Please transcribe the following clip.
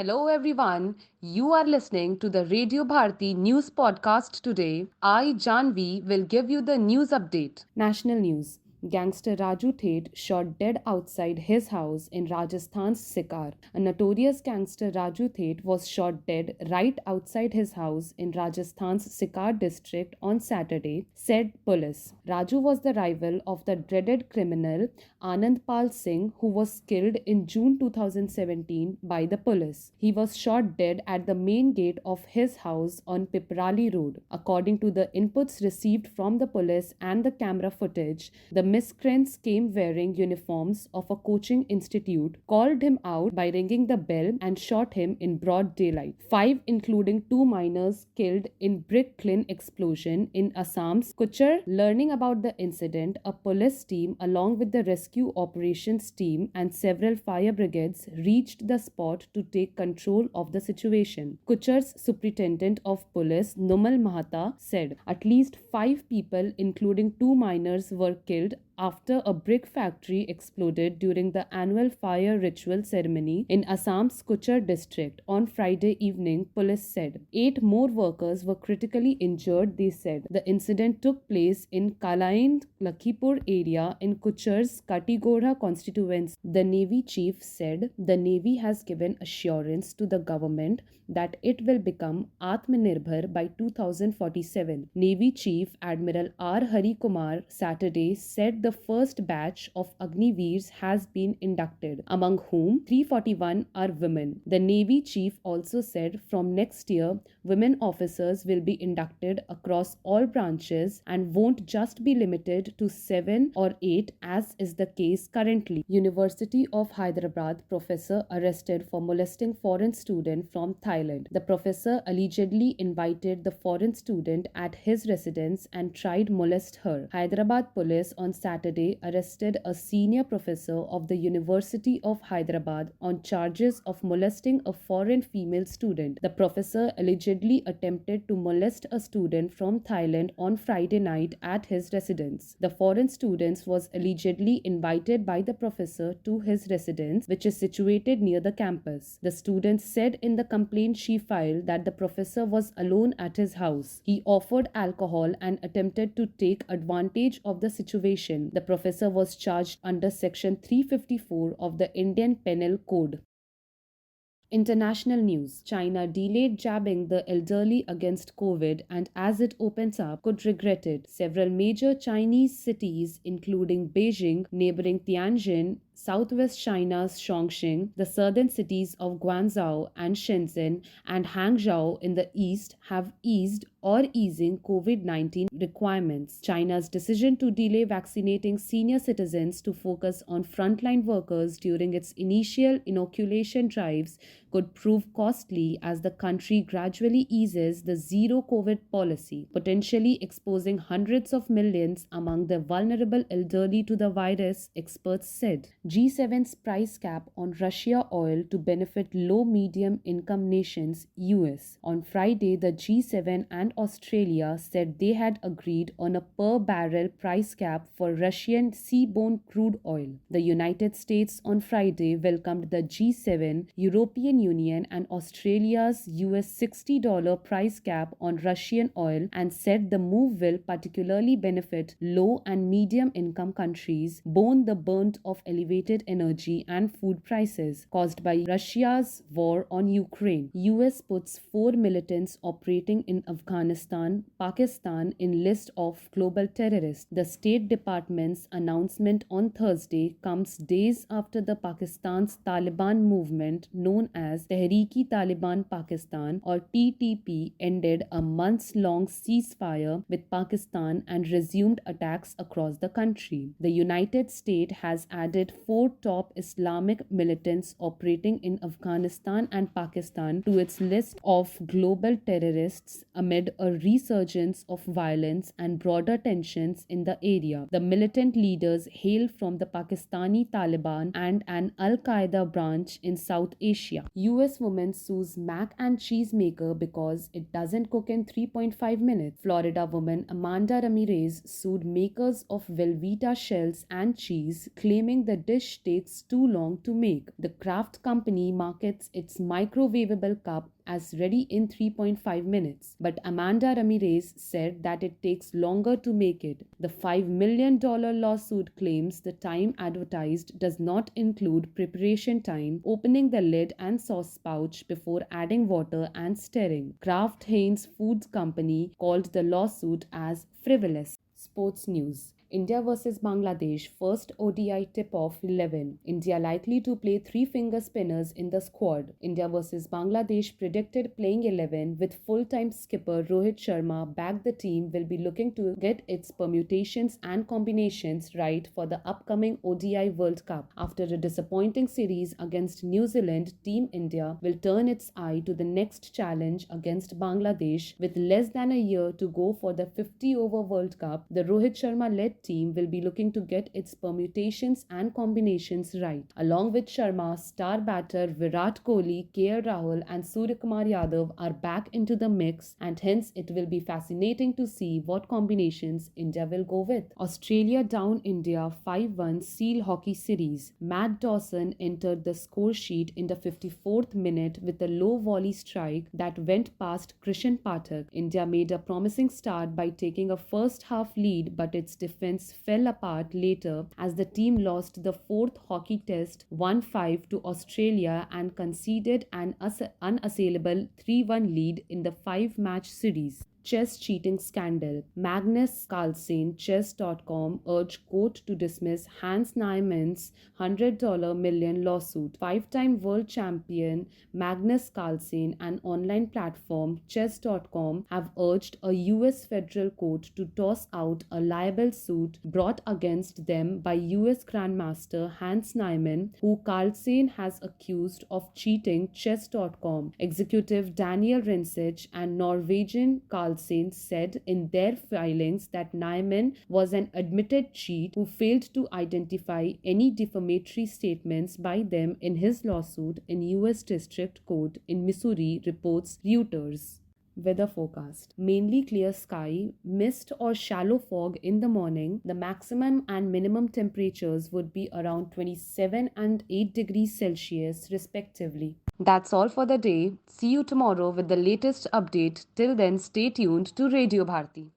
Hello everyone. You are listening to the Radio Bharati news podcast today. I, Janhvi, will give you the news update. National news. Gangster Raju Tate shot dead outside his house in Rajasthan's Sikar. A notorious gangster Raju Tate was shot dead right outside his house in Rajasthan's Sikar district on Saturday, said police. Raju was the rival of the dreaded criminal Anand Pal Singh, who was killed in June 2017 by the police. He was shot dead at the main gate of his house on Piprali Road. According to the inputs received from the police and the camera footage, the miscreants came wearing uniforms of a coaching institute, called him out by ringing the bell, and shot him in broad daylight. 5, including 2 minors, killed in brick kiln explosion in Assam's Kuchar. Learning about the incident, a police team along with the rescue operations team and several fire brigades reached the spot to take control of the situation. Kuchar's superintendent of police, Numal Mahata, said at least 5 people, including 2 minors, were killed after a brick factory exploded during the annual fire ritual ceremony in Assam's Kuchar district on Friday evening, police said. 8 more workers were critically injured, they said. The incident took place in Kalain, Lakhipur area in Kuchar's Katigoda constituency. The Navy chief said the Navy has given assurance to the government that it will become Atmanirbhar by 2047. Navy Chief Admiral R. Hari Kumar Saturday said the first batch of Agniveers has been inducted, among whom 341 are women. The Navy Chief also said from next year, women officers will be inducted across all branches and won't just be limited to 7 or 8 as is the case currently. University of Hyderabad professor arrested for molesting foreign student from Thailand. The professor allegedly invited the foreign student at his residence and tried to molest her. Hyderabad police on Saturday arrested a senior professor of the University of Hyderabad on charges of molesting a foreign female student. The professor allegedly attempted to molest a student from Thailand on Friday night at his residence. The foreign student was allegedly invited by the professor to his residence, which is situated near the campus. The student said in the complaint she filed that the professor was alone at his house. He offered alcohol and attempted to take advantage of the situation. The professor was charged under Section 354 of the Indian Penal Code. International news. China delayed jabbing the elderly against COVID and as it opens up could regret it. Several major Chinese cities including Beijing, neighboring Tianjin, southwest China's Chongqing, the southern cities of Guangzhou and Shenzhen, and Hangzhou in the east have eased or easing COVID-19 requirements. China's decision to delay vaccinating senior citizens to focus on frontline workers during its initial inoculation drives could prove costly as the country gradually eases the zero COVID policy, potentially exposing hundreds of millions among the vulnerable elderly to the virus, experts said. G7's price cap on Russia oil to benefit low-medium income nations, US. On Friday, the G7 and Australia said they had agreed on a per-barrel price cap for Russian seaborne crude oil. The United States on Friday welcomed the G7, European Union and Australia's US $60 price cap on Russian oil and said the move will particularly benefit low and medium income countries borne the brunt of elevated energy and food prices caused by Russia's war on Ukraine. US puts 4 militants operating in Afghanistan, Pakistan in list of global terrorists. The State Department's announcement on Thursday comes days after the Pakistan's Taliban movement known as Tehreek-e-Taliban Pakistan or TTP ended a months-long ceasefire with Pakistan and resumed attacks across the country. The United States has added 4 top Islamic militants operating in Afghanistan and Pakistan to its list of global terrorists amid amid a resurgence of violence and broader tensions in the area. The militant leaders hail from the Pakistani Taliban and an Al Qaeda branch in South Asia. US woman sues mac and cheese maker because it doesn't cook in 3.5 minutes. Florida woman Amanda Ramirez sued makers of Velveeta shells and cheese, claiming the dish takes too long to make. The Kraft company markets its microwavable cup as ready in 3.5 minutes, but Amanda Ramirez said that it takes longer to make it. The $5 million lawsuit claims the time advertised does not include preparation time, opening the lid and sauce pouch before adding water and stirring. Kraft Heinz Foods Company called the lawsuit as frivolous. Sports news. India vs Bangladesh first ODI tip-off 11. India likely to play 3 finger spinners in the squad. India vs Bangladesh predicted playing 11 with full-time skipper Rohit Sharma back. The team will be looking to get its permutations and combinations right for the upcoming ODI World Cup. After a disappointing series against New Zealand, Team India will turn its eye to the next challenge against Bangladesh. With less than a year to go for the 50-over World Cup, the Rohit Sharma-led team will be looking to get its permutations and combinations right. Along with Sharma, star batter Virat Kohli, KL Rahul and Suryakumar Yadav are back into the mix, and hence it will be fascinating to see what combinations India will go with. Australia down India 5-1 Seal Hockey Series. Matt Dawson entered the score sheet in the 54th minute with a low volley strike that went past Krishan Pathak. India made a promising start by taking a first half lead, but its defense fell apart later as the team lost the 4th hockey test 1-5 to Australia and conceded an unassailable 3-1 lead in the 5-match series. Chess cheating scandal. Magnus Carlsen, Chess.com, urged court to dismiss Hans Niemann's $100 million lawsuit. 5-time world champion Magnus Carlsen and online platform Chess.com have urged a US federal court to toss out a libel suit brought against them by US Grandmaster Hans Niemann, who Carlsen has accused of cheating. Chess.com executive Daniel Rinsich and Norwegian Carlsen said in their filings that Niemann was an admitted cheat who failed to identify any defamatory statements by them in his lawsuit in US District Court in Missouri, reports Reuters. Weather forecast. Mainly clear sky, mist or shallow fog in the morning. The maximum and minimum temperatures would be around 27 and 8 degrees Celsius respectively. That's all for the day. See you tomorrow with the latest update. Till then, stay tuned to Radio Bharati.